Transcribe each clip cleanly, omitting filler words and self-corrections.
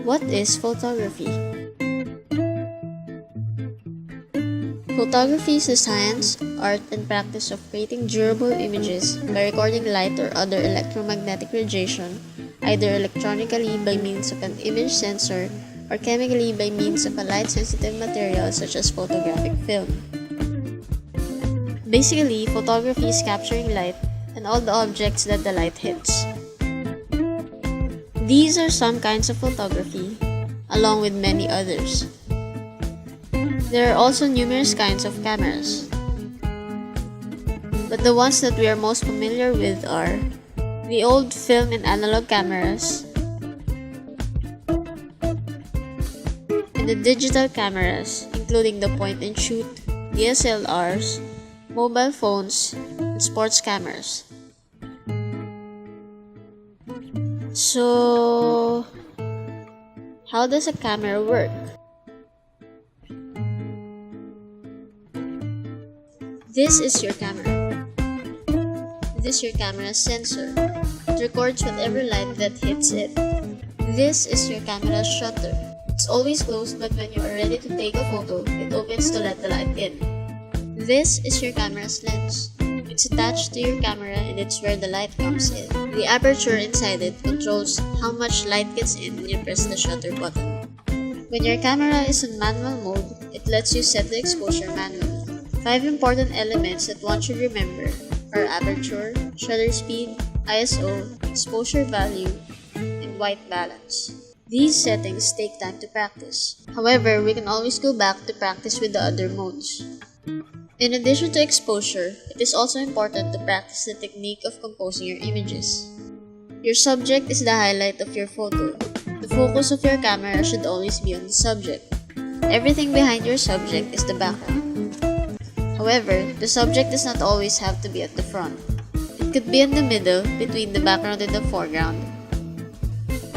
What is photography? Photography is the science, art, and practice of creating durable images by recording light or other electromagnetic radiation, either electronically by means of an image sensor or chemically by means of a light-sensitive material such as photographic film. Basically, photography is capturing light and all the objects that the light hits. These are some kinds of photography, along with many others. There are also numerous kinds of cameras, but the ones that we are most familiar with are the old film and analog cameras, and the digital cameras, including the point-and-shoot, DSLRs, mobile phones, and sports cameras. So, how does a camera work? This is your camera. This is your camera's sensor. It records whatever light that hits it. This is your camera's shutter. It's always closed, but when you are ready to take a photo, it opens to let the light in. This is your camera's lens. It's attached to your camera and it's where the light comes in. The aperture inside it controls how much light gets in when you press the shutter button. When your camera is in manual mode, it lets you set the exposure manually. 5 important elements that one should remember are aperture, shutter speed, ISO, exposure value, and white balance. These settings take time to practice. However, we can always go back to practice with the other modes. In addition to exposure, it is also important to practice the technique of composing your images. Your subject is the highlight of your photo. The focus of your camera should always be on the subject. Everything behind your subject is the background. However, the subject does not always have to be at the front. It could be in the middle, between the background and the foreground,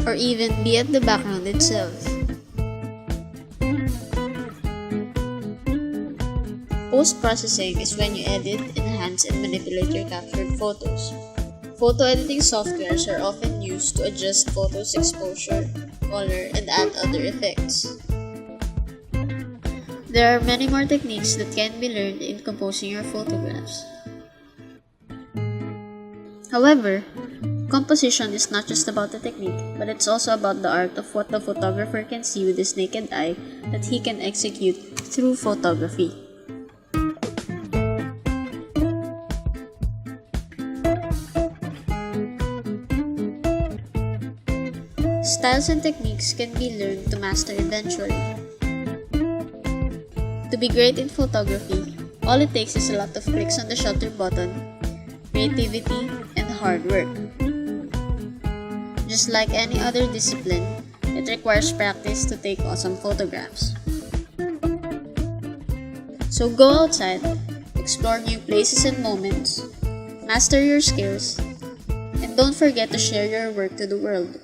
or even be at the background itself. Post-processing is when you edit, enhance, and manipulate your captured photos. Photo editing softwares are often used to adjust photos' exposure, color, and add other effects. There are many more techniques that can be learned in composing your photographs. However, composition is not just about the technique, but it's also about the art of what the photographer can see with his naked eye that he can execute through photography. Styles and techniques can be learned to master eventually. To be great in photography, all it takes is a lot of clicks on the shutter button, creativity, and hard work. Just like any other discipline, it requires practice to take awesome photographs. So go outside, explore new places and moments, master your skills, and don't forget to share your work to the world.